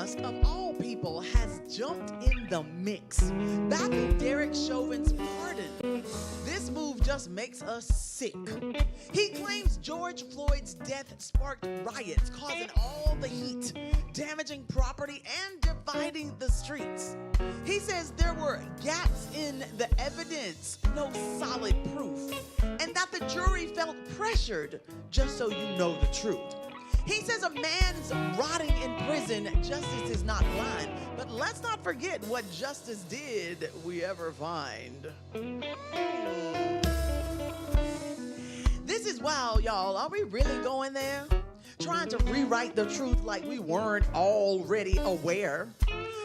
Musk, of all people, has jumped in the mix, backing Derek Chauvin's pardon. This move just makes us sick. He claims George Floyd's death sparked riots, causing all the heat, damaging property, and dividing the streets. He says there were gaps in the evidence, no solid proof, and that the jury felt pressured, just so you know the truth. He says a man's rotting in prison, justice is not blind. But let's not forget what justice did we ever find. This is wild, y'all. Are we really going there? Trying to rewrite the truth like we weren't already aware.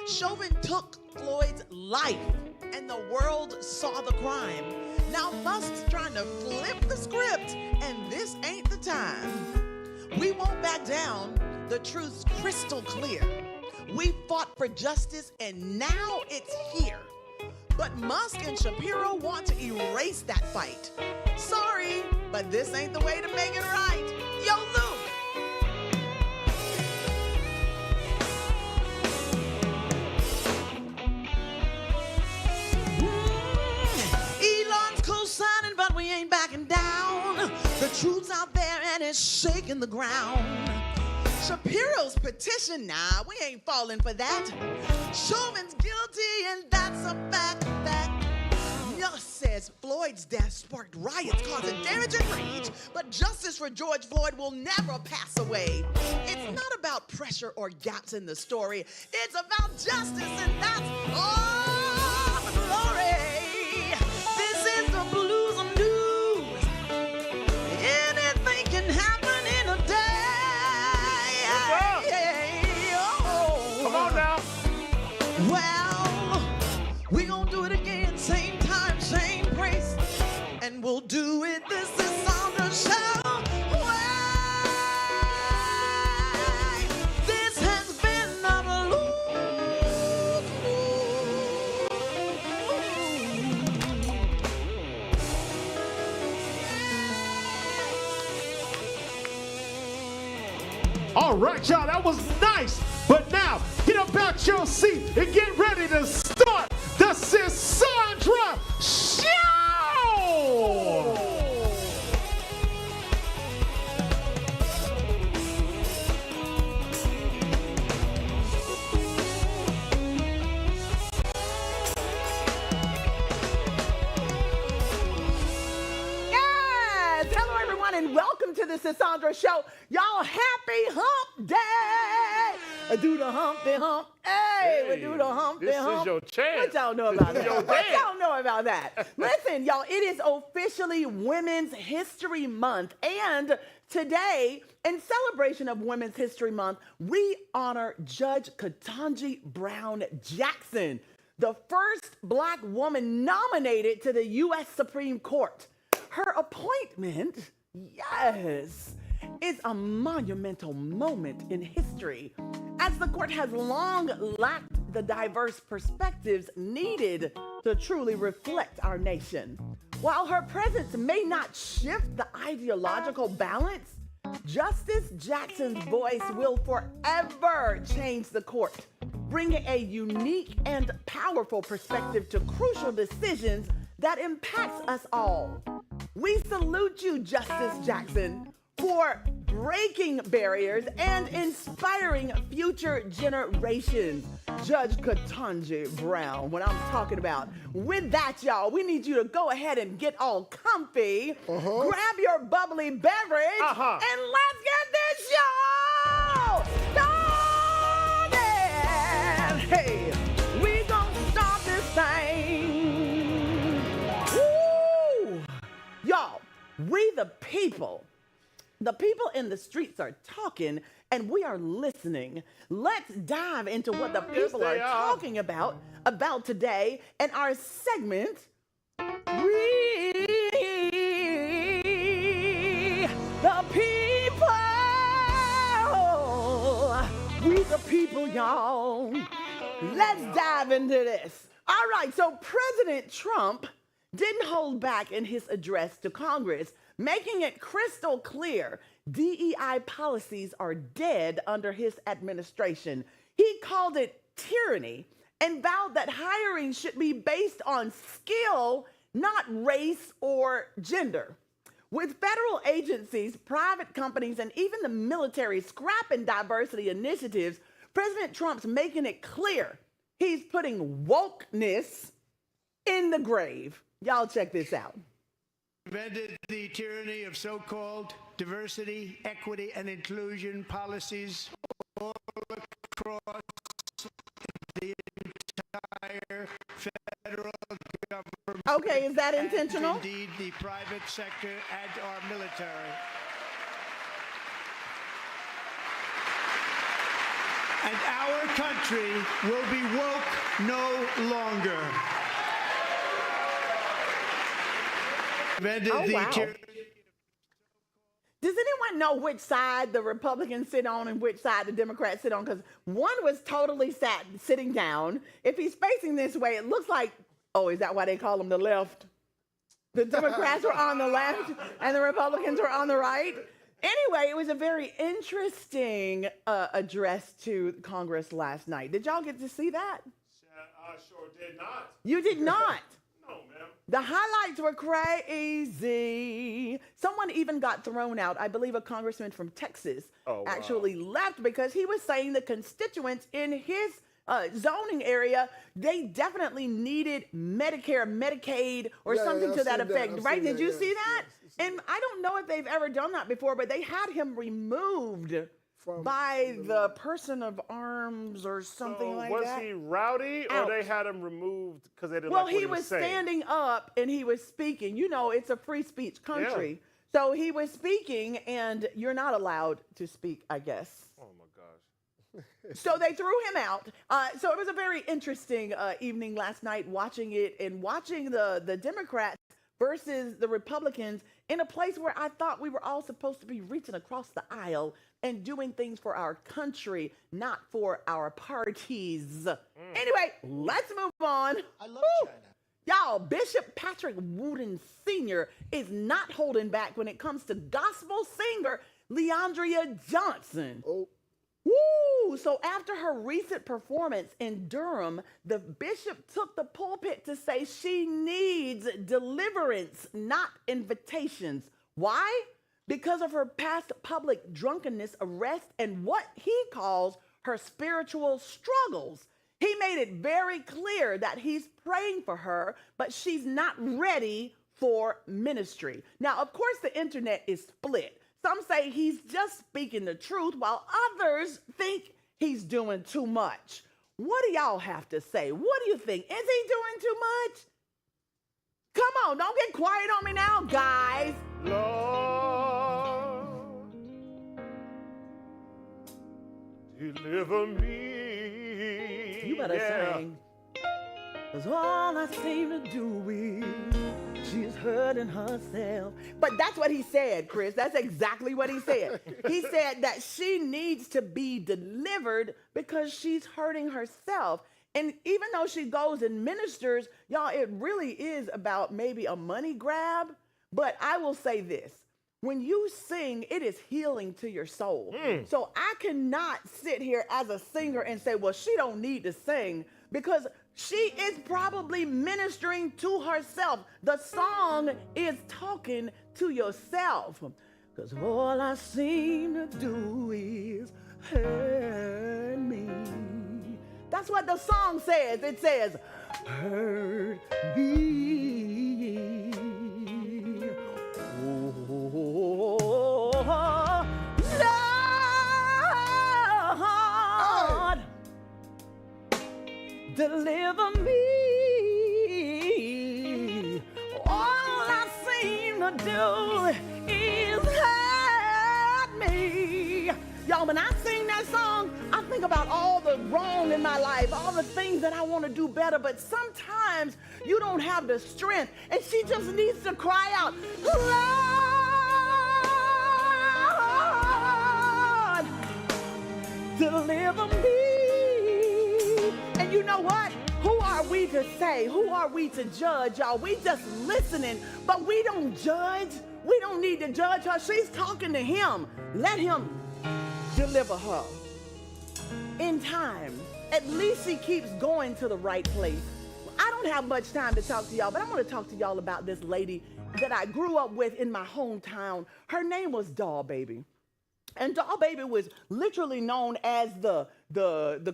Chauvin took Floyd's life, and the world saw the crime. Now Musk's trying to flip the script, and this ain't the time. We won't back down. The truth's crystal clear. We fought for justice, and now it's here. But Musk and Shapiro want to erase that fight. Sorry, but this ain't the way to make it right. Yo, Luke! Elon's co-signing, but we ain't backing down. The truth's out there and it's shaking the ground. Shapiro's petition, nah, we ain't falling for that. Chauvin's guilty and that's a fact. Musk says Floyd's death sparked riots, causing damage and rage, but justice for George Floyd will never pass away. It's not about pressure or gaps in the story. It's about justice, and that's all the glory. This is the blues and news. Anything can happen in a day. Oh. Come on now. Well, we gonna do it again, same time, same place, and we'll do it. This is on the show. This has been the blue. All right, y'all, that was nice. But now, get up out your seat and get ready to start the Cassandra Show! Yes! Hello, everyone, and welcome to the Cassandra Show. Y'all, happy hump day! Do the humpy hump. Hey, we do the humpy hump. This is your chance. What y'all know about This is that? your What dance. y'all know about that? Listen, y'all, it is officially Women's History Month. And today, in celebration of Women's History Month, we honor Judge Ketanji Brown Jackson, the first Black woman nominated to the U.S. Supreme Court. Her appointment, yes, is a monumental moment in history, as the court has long lacked the diverse perspectives needed to truly reflect our nation. While her presence may not shift the ideological balance, Justice Jackson's voice will forever change the court, bringing a unique and powerful perspective to crucial decisions that impacts us all. We salute you, Justice Jackson, for breaking barriers and inspiring future generations. Judge Ketanji Brown, what I'm talking about. With that, y'all, we need you to go ahead and get all comfy, grab your bubbly beverage, and let's get this show started. Hey, we gonna start this thing. Woo! Y'all, we the people in the streets are talking, and we are listening. Let's dive into what the people are talking about today in our segment, We the People. We the people, y'all. Let's dive into this. All right, so President Trump didn't hold back in his address to Congress, making it crystal clear DEI policies are dead under his administration. He called it tyranny and vowed that hiring should be based on skill, not race or gender. With federal agencies, private companies, and even the military scrapping diversity initiatives, President Trump's making it clear he's putting wokeness in the grave. Y'all check this out. Prevented the tyranny of so-called diversity, equity, and inclusion policies all across the entire federal government. Okay, is that intentional? And indeed, the private sector and our military. And our country will be woke no longer. Prevented Oh, the wow. tyranny. Does anyone know which side the Republicans sit on and which side the Democrats sit on? Because one was totally sitting down. If he's facing this way, it looks like, oh, is that why they call him the left? The Democrats were on the left and the Republicans were on the right. Anyway, it was a very interesting address to Congress last night. Did y'all get to see that? I sure did not. You did not. No, ma'am. The highlights were crazy. Someone even got thrown out. I believe a congressman from Texas actually left because he was saying the constituents in his zoning area, they definitely needed Medicare, Medicaid, or something to that effect, right? Did you see that? And I don't know if they've ever done that before, but they had him removed by the person of arms or something like that. Was he rowdy or they had him removed because they didn't Well, like what he was saying? standing up and he was speaking. You know, it's a free speech country. So he was speaking, and you're not allowed to speak, I guess. Oh, my gosh. So they threw him out. So it was a very interesting evening last night watching it and watching the Democrats versus the Republicans in a place where I thought we were all supposed to be reaching across the aisle and doing things for our country, not for our parties. Anyway, let's move on. I love China. Y'all, Bishop Patrick Wooten Sr. is not holding back when it comes to gospel singer Leandria Johnson. Woo! So after her recent performance in Durham, the bishop took the pulpit to say she needs deliverance, not invitations. Why? Because of her past public drunkenness, arrest, and what he calls her spiritual struggles. He made it very clear that he's praying for her, but she's not ready for ministry. Now, of course, the internet is split. Some say he's just speaking the truth, while others think he's doing too much. What do y'all have to say? What do you think? Is he doing too much? Come on, don't get quiet on me now, guys. Lord, deliver me. You better sing. 'Cause all I seem to do is she's hurting herself. But that's what he said, Chris. That's exactly what he said. He said that she needs to be delivered because she's hurting herself. And even though she goes and ministers, y'all, it really is about maybe a money grab. But I will say this. When you sing, it is healing to your soul. So I cannot sit here as a singer and say, well, she don't need to sing, because she is probably ministering to herself. The song is talking to yourself. Because all I seem to do is hurt me. That's what the song says. It says, hurt me. Oh, Lord, deliver me. All I seem to do is hurt me. Y'all, when I sing that song, I think about all the wrong in my life, all the things that I want to do better, but sometimes you don't have the strength, and she just needs to cry out, Lord, deliver me. And you know what? Who are we to say? Who are we to judge, y'all? We just listening, but we don't judge. We don't need to judge her. She's talking to him. Let him deliver her. In time, at least he keeps going to the right place. I don't have much time to talk to y'all, but I want to talk to y'all about this lady that I grew up with in my hometown. Her name was Doll Baby. And Doll Baby was literally known as the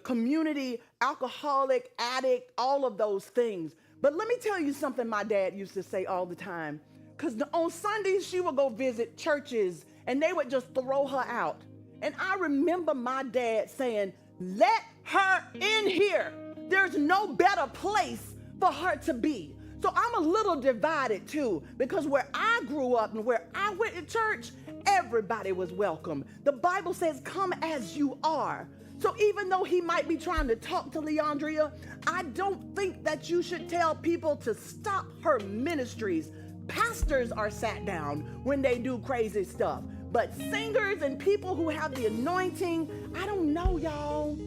community alcoholic, addict, all of those things. But let me tell you something my dad used to say all the time. Because on Sundays, she would go visit churches and they would just throw her out. And I remember my dad saying, let her in here. There's no better place for her to be. So I'm a little divided too, because where I grew up and where I went to church, everybody was welcome. The Bible says, come as you are. So even though he might be trying to talk to Leandria, I don't think that you should tell people to stop her ministries. Pastors are sat down when they do crazy stuff. But singers and people who have the anointing, I don't know, y'all.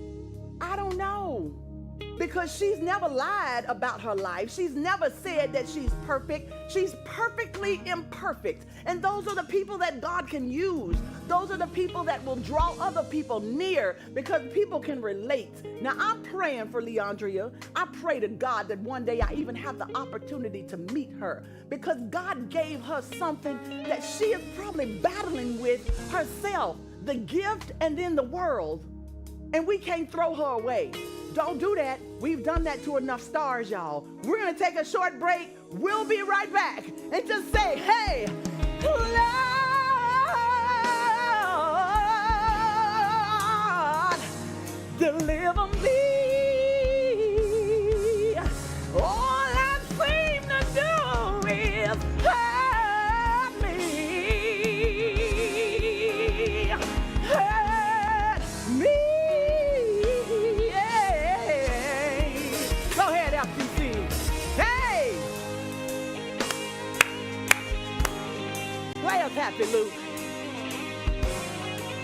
I don't know. Because she's never lied about her life. She's never said that she's perfect. She's perfectly imperfect. And those are the people that God can use. Those are the people that will draw other people near because people can relate. Now, I'm praying for Leandria. I pray to God that one day I even have the opportunity to meet her because God gave her something that she is probably battling with herself, the gift and then the world. And we can't throw her away. Don't do that. We've done that to enough stars, y'all. We're going to take a short break. We'll be right back and just say, hey, Lord, deliver me. All I seem to do is hurt me. Hurt me. Go ahead, FCC. Hey! Play us Happy Luke.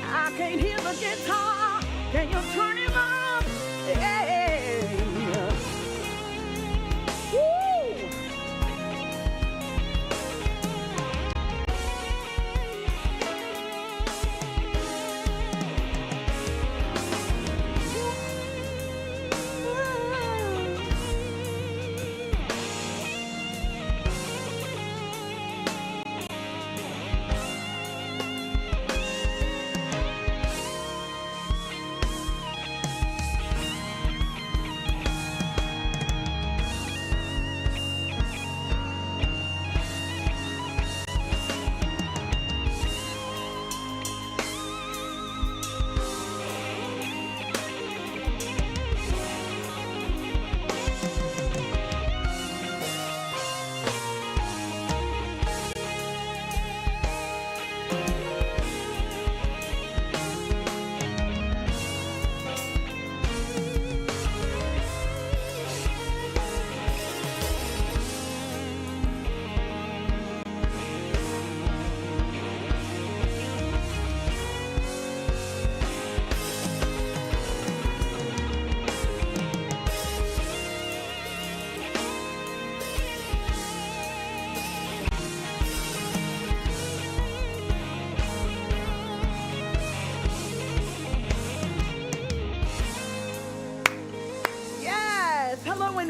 I can't hear the guitar. Can you turn him up? Hey! Woo!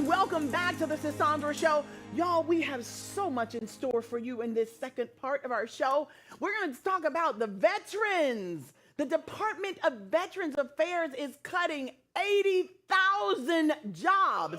Welcome back to the Sisandra Show. Y'all, we have so much in store for you in this second part of our show. We're going to talk about the veterans. The Department of Veterans Affairs is cutting 80,000 jobs.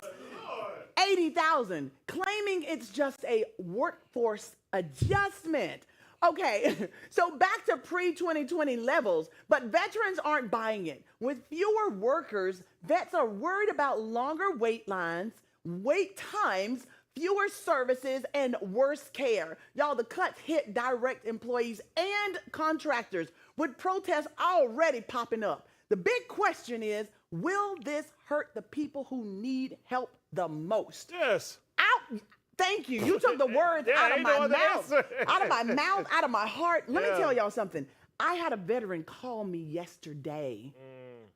80,000, claiming it's just a workforce adjustment. Okay, so back to pre-2020 levels, but veterans aren't buying it. With fewer workers, vets are worried about longer wait lines, wait times, fewer services, and worse care. Y'all, the cuts hit direct employees and contractors, with protests already popping up. The big question is, will this hurt the people who need help the most? Yes. Out. Thank you. You took the words out of my mouth, out of my heart. Let me tell y'all something. I had a veteran call me yesterday.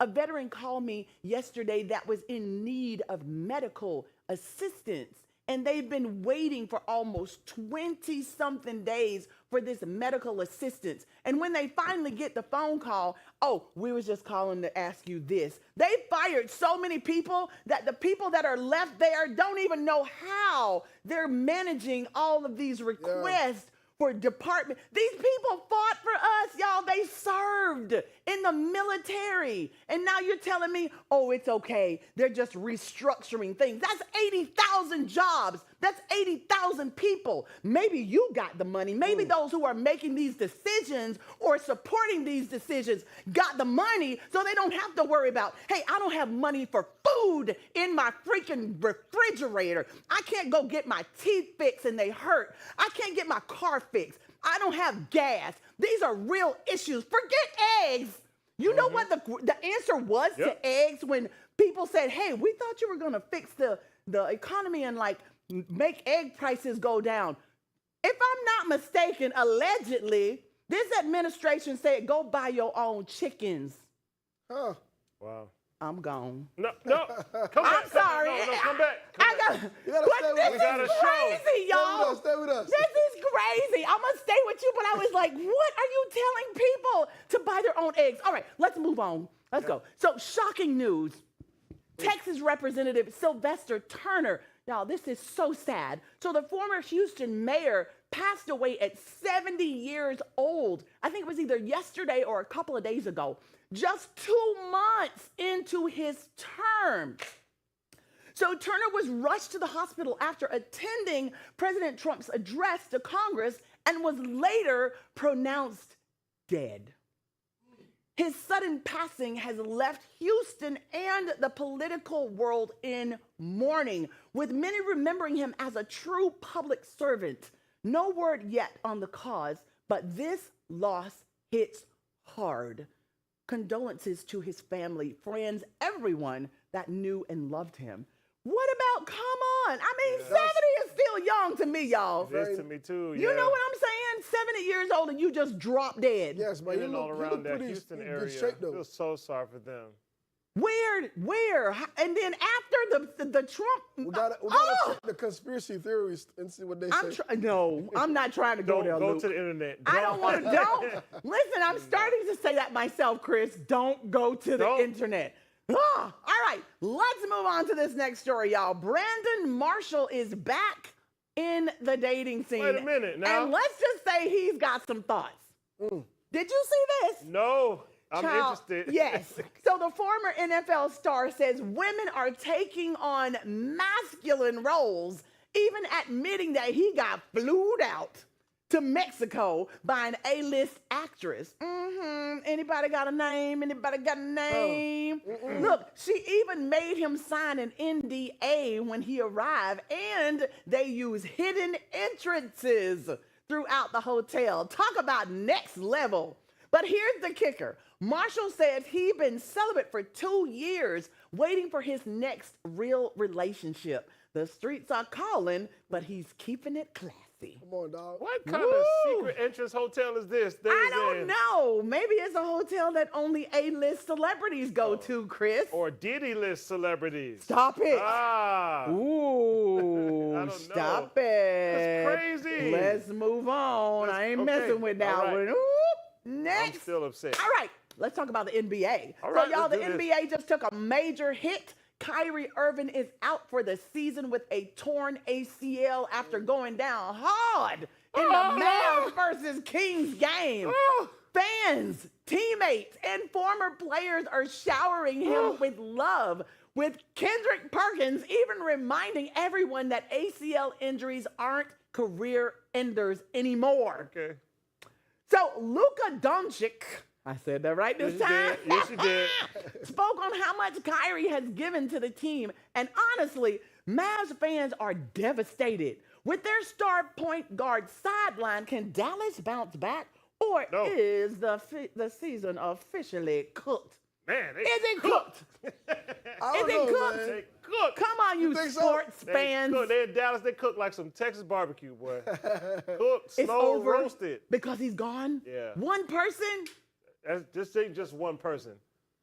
A veteran called me yesterday that was in need of medical assistance. And they've been waiting for almost 20-something days for this medical assistance. And when they finally get the phone call, oh, we was just calling to ask you this. They fired so many people that the people that are left there don't even know how they're managing all of these requests for department. These people fought for us, y'all. They served in the military. And now you're telling me, oh, it's okay. They're just restructuring things. That's 80,000 jobs. That's 80,000 people. Maybe you got the money. Maybe those who are making these decisions or supporting these decisions got the money so they don't have to worry about, hey, I don't have money for food in my freaking refrigerator. I can't go get my teeth fixed and they hurt. I can't get my car fixed. I don't have gas. These are real issues. Forget eggs. You know what the answer was to eggs when people said, hey, we thought you were going to fix the economy and like make egg prices go down. If I'm not mistaken, allegedly, this administration said go buy your own chickens. Huh. Wow. I'm gone. No, come back. I'm sorry. No, come back. You gotta stay with This us. We got a is show. crazy, y'all. Stay with us. This is crazy. I'm going to stay with you, but I was like, what are you telling people to buy their own eggs? All right, let's move on. Let's go. So, shocking news. Texas Representative Sylvester Turner. Y'all, this is so sad. So, the former Houston mayor passed away at 70 years old. I think it was either yesterday or a couple of days ago. Just 2 months into his term. So Turner was rushed to the hospital after attending President Trump's address to Congress and was later pronounced dead. His sudden passing has left Houston and the political world in mourning, with many remembering him as a true public servant. No word yet on the cause, but this loss hits hard. Condolences to his family, friends, everyone that knew and loved him. What about, come on? I mean, 70 is still young to me, y'all. It is to me too. You know what I'm saying? 70 years old and you just drop dead. Yes, but you All look around that pretty Houston in area. good shape, I though. feel so sorry for them. Where? And then after the Trump. We gotta check the conspiracy theories and see what they say. I'm not trying to go there, Don't go Luke. to the internet. I don't want to, Listen, I'm starting to say that myself, Chris. Don't go to the internet. All right, let's move on to this next story, y'all. Brandon Marshall is back in the dating scene. Wait a minute now. And let's just say he's got some thoughts. Did you see this? No, I'm Child, interested. Yes. So the former NFL star says women are taking on masculine roles, even admitting that he got flued out to Mexico by an A-list actress. Anybody got a name? Anybody got a name? Look, she even made him sign an NDA when he arrived, and they use hidden entrances throughout the hotel. Talk about next level. But here's the kicker. Marshall says he's been celibate for 2 years, waiting for his next real relationship. The streets are calling, but he's keeping it classy. Come on, dog. What kind of secret entrance hotel is this? I don't know. Maybe it's a hotel that only A-list celebrities go to, Chris. Or Diddy list celebrities. Stop it. Ah. Ooh, I don't stop know. it. That's crazy. Let's move on. I ain't messing with that All right. one. Ooh, next. I'm still upset. All right, let's talk about the NBA. All right, so, y'all, let's the do this. NBA just took a major hit. Kyrie Irving is out for the season with a torn ACL after going down hard in the Mavs versus Kings game. Fans, teammates, and former players are showering him with love, with Kendrick Perkins even reminding everyone that ACL injuries aren't career enders anymore. Okay. So Luka Doncic, I said that right this time. Yes, you did. Spoke on how much Kyrie has given to the team. And honestly, Mavs fans are devastated. With their star point guard sideline, can Dallas bounce back? Or is the season officially cooked? Man, Is it cooked? I Is don't it know, cooked? man. They cook. Come on, you think so? sports They fans. cook. They in Dallas. They cook like some Texas barbecue, boy. Cooked, It's slow over roasted. because he's gone. Yeah. One person, This ain't just one person.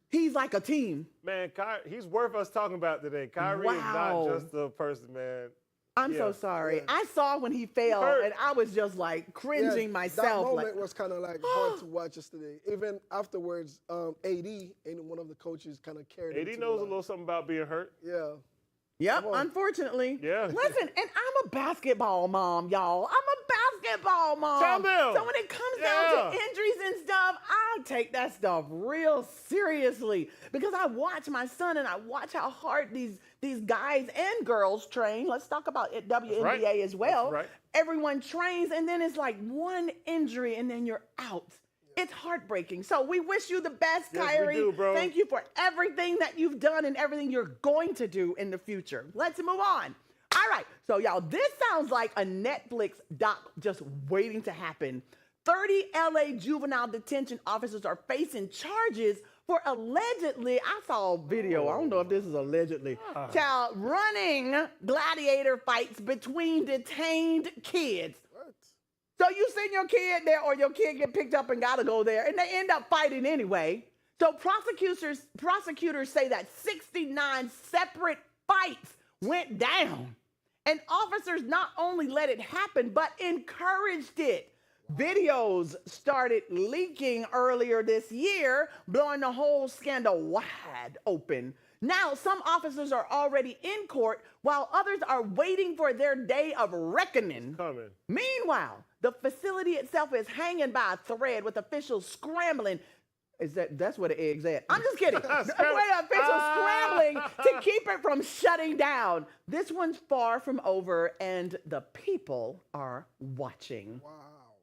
he's like a team. Man, he's worth us talking about today. Kyrie is Wow. not just a person, man. I'm so sorry. I saw when he fell, and I was just like cringing myself. That moment was kind of like hard to watch yesterday. Even afterwards, AD and one of the coaches kind of carried it. AD knows a little something about being hurt. Yeah. Yep, unfortunately. Yeah. Listen, and I'm a basketball mom, y'all. I'm a basketball mom. Calm down. So when it comes down to injuries and stuff, I take that stuff real seriously because I watch my son and I watch how hard these guys and girls train. Let's talk about WNBA as well. That's right. Everyone trains, and then it's like one injury, and then you're out. It's heartbreaking. So we wish you the best, Kyrie. We do, bro. Thank you for everything that you've done and everything you're going to do in the future. Let's move on. All right. So, y'all, this sounds like a Netflix doc just waiting to happen. 30 LA juvenile detention officers are facing charges for allegedly, I saw a video, I don't know if this is allegedly, child running gladiator fights between detained kids. So you send your kid there or your kid get picked up and gotta go there and they end up fighting anyway. So prosecutors say that 69 separate fights went down and officers not only let it happen, but encouraged it. Videos started leaking earlier this year, blowing the whole scandal wide open. Now, some officers are already in court while others are waiting for their day of reckoning. Coming. Meanwhile, the facility itself is hanging by a thread with officials scrambling. That's where the egg's at. I'm just kidding. Officials scrambling to keep it from shutting down. This one's far from over, and the people are watching. Wow.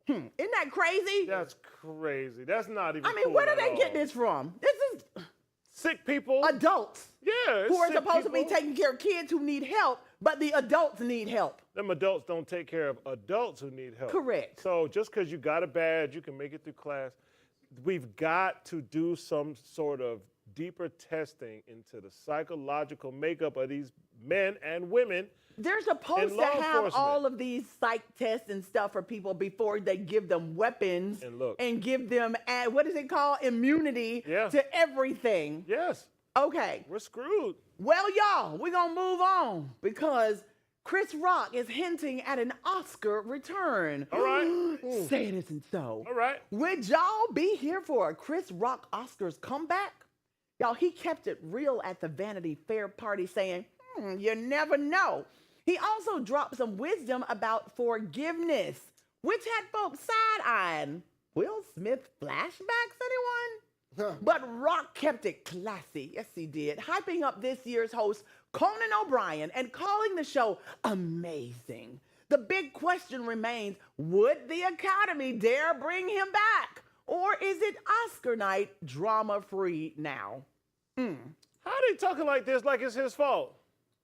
Isn't that crazy? That's crazy. That's not even. I mean, cool where did at they get all. this from? This is Sick people. adults Yeah. who are sick supposed to be people. taking care of kids who need help, but the adults need help. Them adults don't take care of adults who need help. Correct. So just because you got a badge, you can make it through class. We've got to do some sort of deeper testing into the psychological makeup of these men and women. They're supposed And to law have enforcement. all of these psych tests and stuff for people before they give them weapons And give them, what is it called, immunity to everything. Yes, Okay. we're screwed. Well, y'all, we're going to move on because Chris Rock is hinting at an Oscar return. All right. Say it isn't so. All right. Would y'all be here for a Chris Rock Oscars comeback? Y'all, he kept it real at the Vanity Fair party saying, you never know. He also dropped some wisdom about forgiveness, which had folks side-eyeing. Will Smith flashbacks, anyone? But Rock kept it classy. Yes, he did. Hyping up this year's host, Conan O'Brien, and calling the show amazing. The big question remains, would the Academy dare bring him back? Or is it Oscar night drama-free now? How are they talking like this like it's his fault?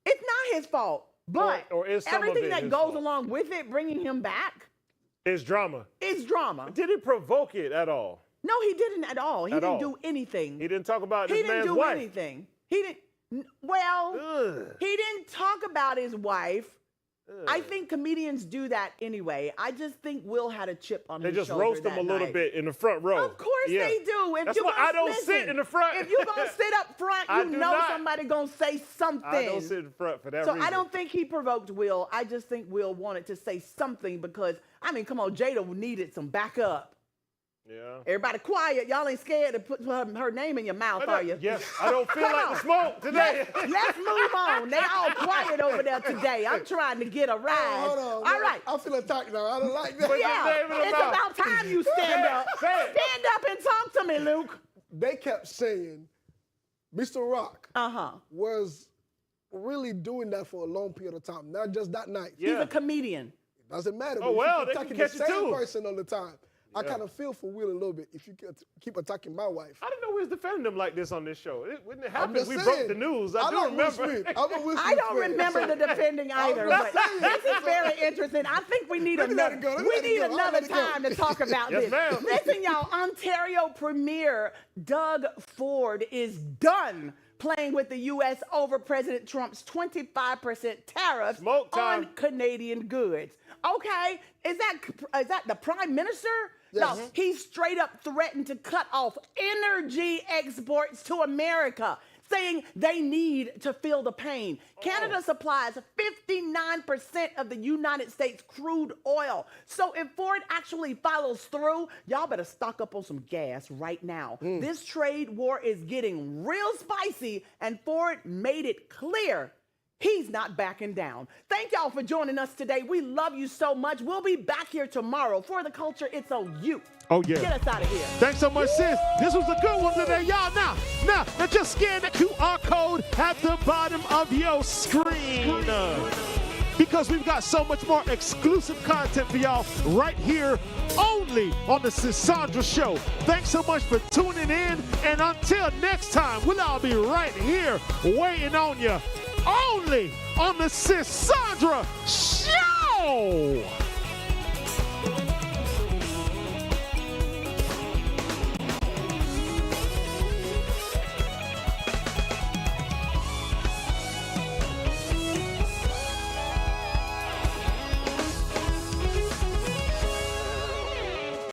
It's not his fault, but Or is some of everything it that his goes fault? along with it, bringing him back, It's drama. is drama. Did he provoke it at all? No, he didn't at all. He At didn't all. do anything. He didn't talk about He this didn't man's do wife. anything. He didn't. Well, Ugh. he didn't talk about his wife. I think comedians do that anyway. I just think Will had a chip on They his just shoulder roast him that a little night. bit in the front row. Of course Yeah. they do. If That's you why gonna I don't listen, sit in the front. If you're gonna sit up front, I you do know not. somebody gonna say something. I don't sit in front for that So reason. I don't think he provoked Will. I just think Will wanted to say something because, I mean, come on, Jada needed some backup. Yeah. Everybody quiet. Y'all ain't scared to put her name in your mouth, are you? Yes, I don't feel like the smoke today. Let's move on. They all quiet over there today. I'm trying to get a rise. Hold on. All right. I feel attacked now. I don't like that. Put your Yeah, name in the it's mouth. about time you stand up. Say it. Stand up and talk to me, Luke. They kept saying Mr. Rock Uh-huh. was really doing that for a long period of time, not just that night. Yeah. He's a comedian. Doesn't matter. Oh, but if well, you they keep can attacking catch the it same too. person all the time. I kind of feel for Will a little bit if you keep attacking my wife. I didn't know we was defending him like this on this show. When it I'm happened, just we saying. broke the news. I do like Will remember. Smith. I'm a Will Smith I don't fan, remember so- the defending either, just but saying. this is very interesting. I think we need Let me let another, it go. Let me we let it need go. I'll another let it go. time to talk about Yes, this. ma'am. Listen, y'all, Ontario Premier Doug Ford is done playing with the U.S. over President Trump's 25% tariffs Smoke time. on Canadian goods. Okay, is that the Prime Minister? Yes. No, he straight up threatened to cut off energy exports to America, saying they need to feel the pain. Canada supplies 59% of the United States crude oil. So if Ford actually follows through, y'all better stock up on some gas right now. This trade war is getting real spicy, and Ford made it clear he's not backing down. Thank y'all for joining us today. We love you so much. We'll be back here tomorrow. For the culture, it's on you. Oh, yeah. Get us out of here. Thanks so much, sis. This was a good one today, y'all. Now, just scan the QR code at the bottom of your screen. Because we've got so much more exclusive content for y'all right here only on the Sandra Show. Thanks so much for tuning in. And until next time, we'll all be right here waiting on you only on the Sandra Show.